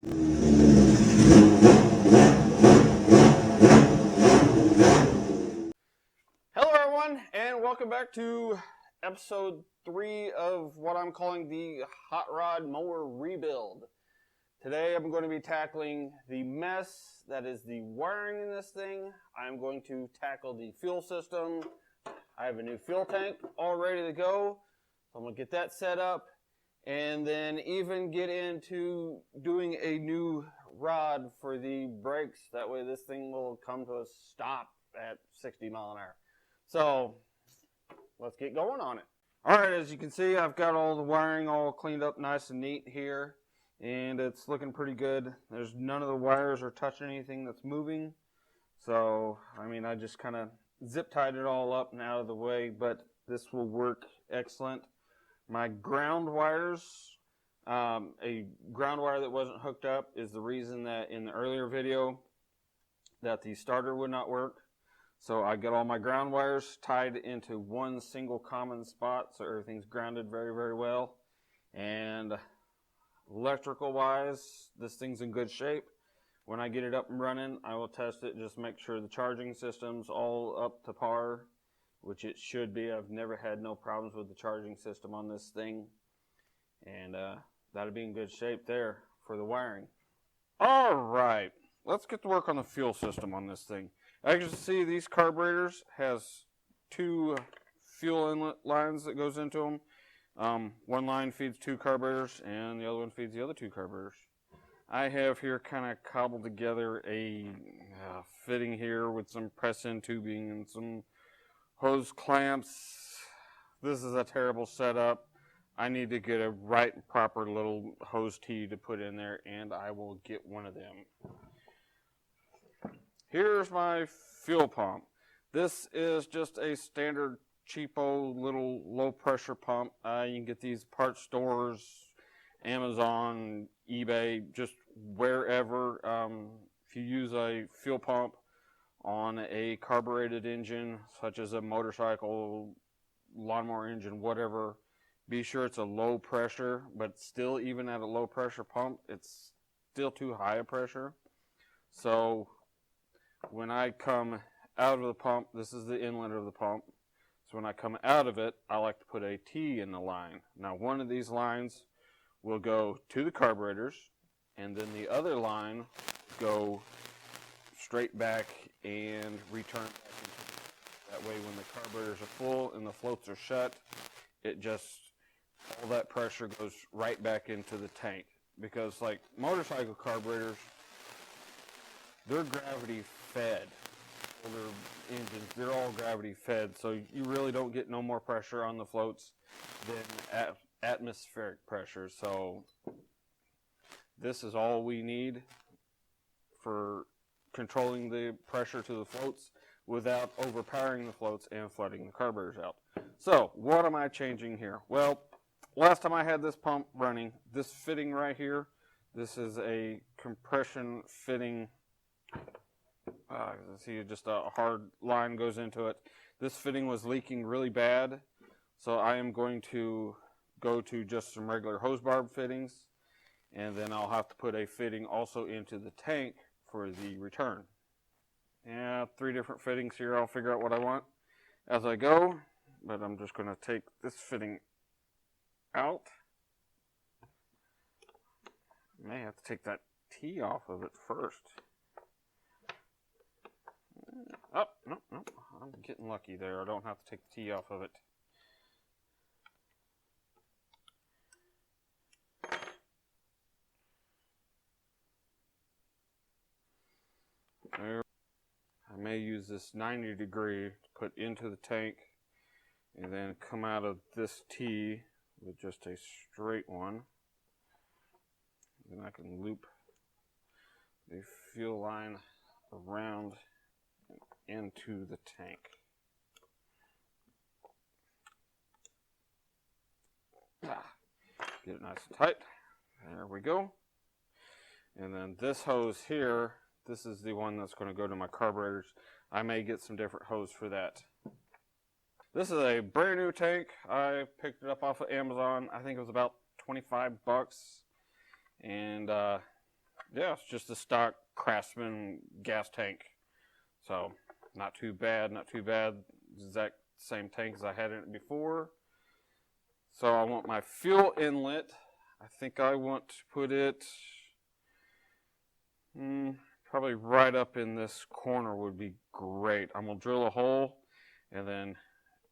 Hello everyone, and welcome back to episode 3 of what I'm calling the Hot Rod Mower Rebuild. Today I'm going to be tackling the mess that is the wiring in this thing. I'm going to tackle the fuel system. I have a new fuel tank all ready to go, so I'm going to get that set up, and then even get into doing a new rod for the brakes. That way this thing will come to a stop at 60 miles an hour. So let's get going on it. Alright, as you can see, I've got all the wiring all cleaned up nice and neat here, and it's looking pretty good. There's none of the wires are touching anything that's moving. So, I just kind of zip tied it all up and out of the way, but this will work excellent. My ground wires, a ground wire that wasn't hooked up is the reason that in the earlier video that the starter would not work. So I got all my ground wires tied into one single common spot, so everything's grounded very, very well. And electrical wise, this thing's in good shape. When I get it up and running, I will test it, just make sure the charging system's all up to par, which it should be. I've never had no problems with the charging system on this thing. And that'll be in good shape there for the wiring. Alright, let's get to work on the fuel system on this thing. As you can see, these carburetors has 2 fuel inlet lines that goes into them. One line feeds 2 carburetors, and the other one feeds the other 2 carburetors. I have here kind of cobbled together a fitting here with some press-in tubing and some hose clamps. This is a terrible setup. I need to get a right and proper little hose tee to put in there, and I will get one of them. Here's my fuel pump. This is just a standard cheapo little low pressure pump. You can get these parts stores, Amazon, eBay, just wherever. If you use a fuel pump on a carbureted engine, such as a motorcycle, lawnmower engine, whatever, be sure it's a low pressure, but still, even at a low pressure pump, it's still too high a pressure. So when I come out of the pump, this is the inlet of the pump. So when I come out of it, I like to put a T in the line. Now one of these lines will go to the carburetors, and then the other line go straight back and return back into that way when the carburetors are full and the floats are shut, it just, all that pressure goes right back into the tank. Because like motorcycle carburetors, they're gravity fed. Older engines, they're all gravity fed, so you really don't get no more pressure on the floats than atmospheric pressure. So this is all we need for controlling the pressure to the floats without overpowering the floats and flooding the carburetors out. So what am I changing here? Well, last time I had this pump running, this fitting right here, this is a compression fitting. See, just a hard line goes into it. This fitting was leaking really bad, so I am going to go to just some regular hose barb fittings, and then I'll have to put a fitting also into the tank for the return. Yeah, 3 different fittings here. I'll figure out what I want as I go, but I'm just going to take this fitting out. May have to take that T off of it first. Oh, no, I'm getting lucky there. I don't have to take the T off of it. There. I may use this 90 degree to put into the tank and then come out of this T with just a straight one. Then I can loop the fuel line around into the tank. Get it nice and tight. There we go. And then this hose here, this is the one that's going to go to my carburetors. I may get some different hose for that. This is a brand new tank. I picked it up off of Amazon. I think it was about 25 bucks. And Yeah, it's just a stock Craftsman gas tank. So, not too bad, not too bad. Exact same tank as I had in it before. So I want my fuel inlet. I think I want to put it probably right up in this corner would be great. I'm going to drill a hole and then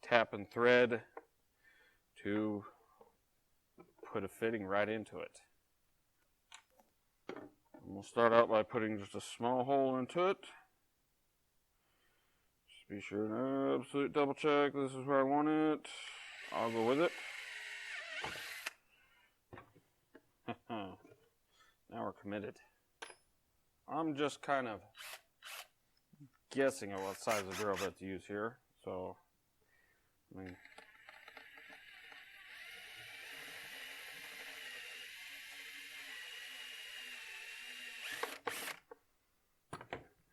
tap and thread to put a fitting right into it. We'll start out by putting just a small hole into it. Just be sure to absolute double check this is where I want it. I'll go with it. Now we're committed. I'm just kind of guessing at what size of drill bit to use here. So, I mean,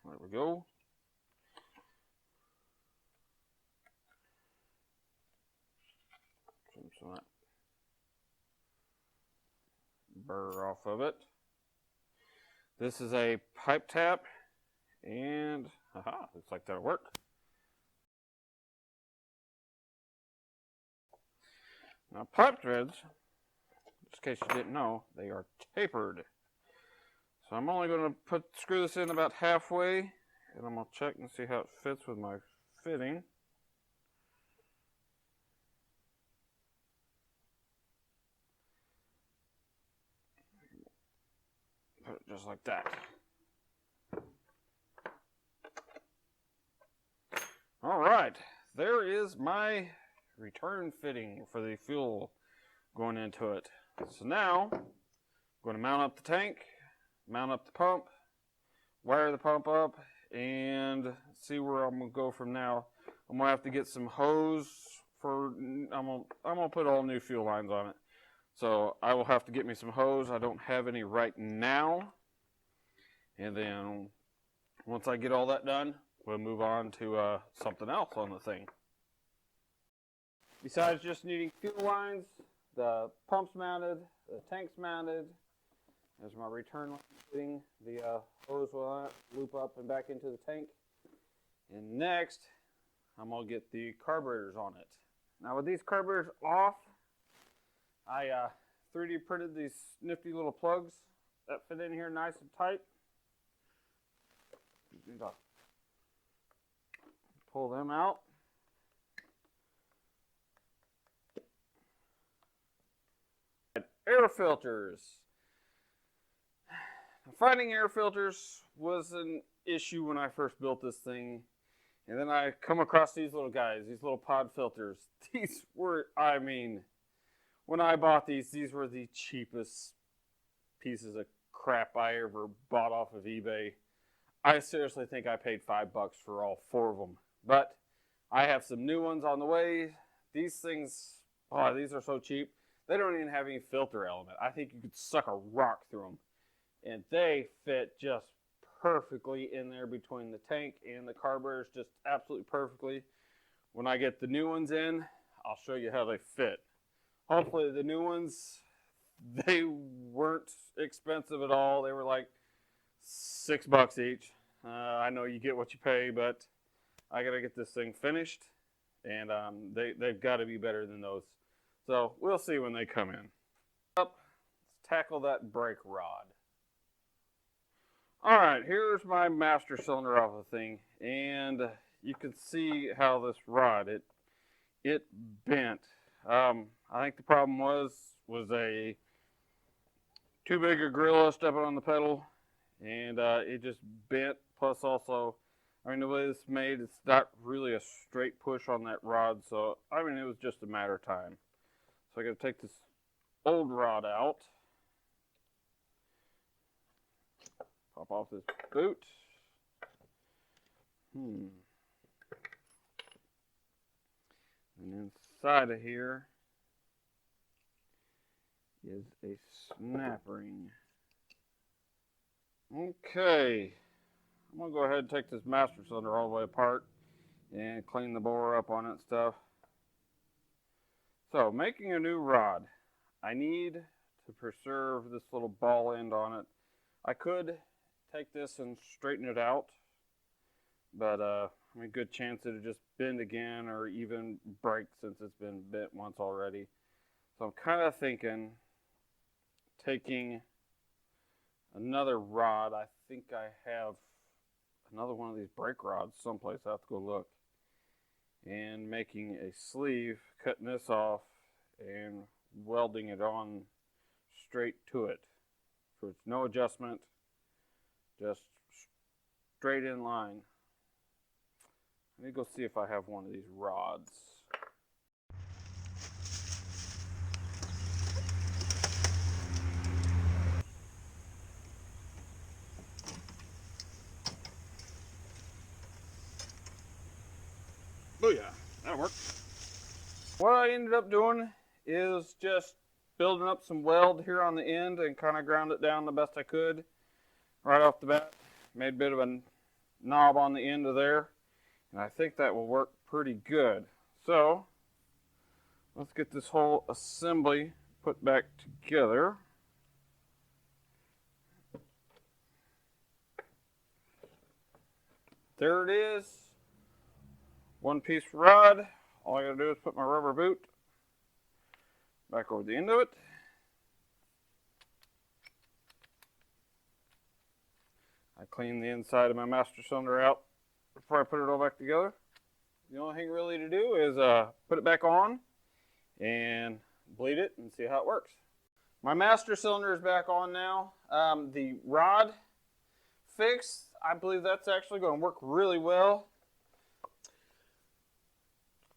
there we go. Trim some of that burr off of it. This is a pipe tap, and haha, looks like that'll work. Now pipe threads, just in case you didn't know, they are tapered. So I'm only going to screw this in about halfway, and I'm going to check and see how it fits with my fitting. Put it just like that. All right, there is my return fitting for the fuel going into it. So now, I'm going to mount up the tank, mount up the pump, wire the pump up, and see where I'm going to go from now. I'm going to have to get some hose for, I'm going to put all new fuel lines on it. So I will have to get me some hose. I don't have any right now. And then once I get all that done, we'll move on to something else on the thing. Besides just needing fuel lines, the pump's mounted, the tank's mounted. There's my return line fitting. The hose will loop up and back into the tank. And next, I'm going to get the carburetors on it. Now with these carburetors off, I 3D printed these nifty little plugs that fit in here nice and tight. Pull them out. Air filters. Finding air filters was an issue when I first built this thing. And then I come across these little guys, these little pod filters. These were, I mean, when I bought these were the cheapest pieces of crap I ever bought off of eBay. I seriously think I paid $5 for all 4 of them. But I have some new ones on the way. These things, oh, these are so cheap. They don't even have any filter element. I think you could suck a rock through them. And they fit just perfectly in there between the tank and the carburetors, just absolutely perfectly. When I get the new ones in, I'll show you how they fit. Hopefully the new ones, they weren't expensive at all. They were like $6 each. I know you get what you pay, but I gotta get this thing finished, and they've got to be better than those. So we'll see when they come in. Let's tackle that brake rod. All right, here's my master cylinder off the thing, and you can see how this rod it bent. I think the problem was a too big a gorilla stepping on the pedal, and it just bent. Plus, also, I mean, the way it's made, it's not really a straight push on that rod. So, I mean, it was just a matter of time. So I got to take this old rod out. Pop off this boot. And inside of here is a snap ring. Okay. I'm going to go ahead and take this master cylinder all the way apart and clean the bore up on it and stuff. So, making a new rod, I need to preserve this little ball end on it. I could take this and straighten it out, but I mean, good chance it'll just bend again or even break since it's been bent once already. So I'm kind of thinking taking another rod. I think I have another one of these brake rods someplace. I have to go look. And making a sleeve, cutting this off and welding it on straight to it. So it's no adjustment, just straight in line. Let me go see if I have one of these rods. Oh yeah, that'll work. What I ended up doing is just building up some weld here on the end and kind of ground it down the best I could right off the bat. Made a bit of a knob on the end of there, and I think that will work pretty good. So let's get this whole assembly put back together. There it is. One piece rod. All I gotta do is put my rubber boot back over the end of it. I clean the inside of my master cylinder out before I put it all back together. The only thing really to do is put it back on and bleed it and see how it works. My master cylinder is back on now. The rod fix, I believe that's actually going to work really well.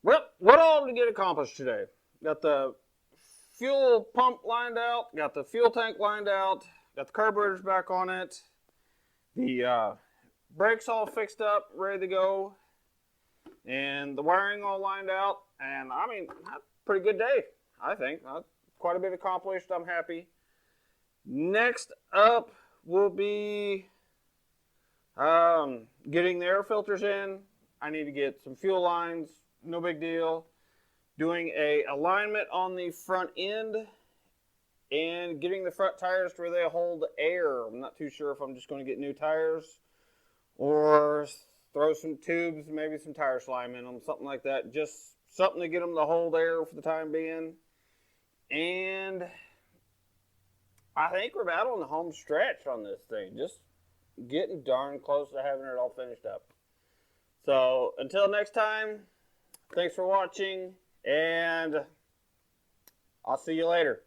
Well, what all did get accomplished today? Got the fuel pump lined out, got the fuel tank lined out, got the carburetors back on it, the brakes all fixed up, ready to go, and the wiring all lined out. And I mean, that's a pretty good day, I think. Quite a bit accomplished. I'm happy. Next up will be getting the air filters in. I need to get some fuel lines. No big deal. Doing a alignment on the front end and getting the front tires to where they hold air. I'm not too sure if I'm just going to get new tires or throw some tubes, maybe some tire slime in them, something like that. Just something to get them to hold air for the time being. And I think we're about on the home stretch on this thing. Just getting darn close to having it all finished up. So until next time, thanks for watching, and I'll see you later.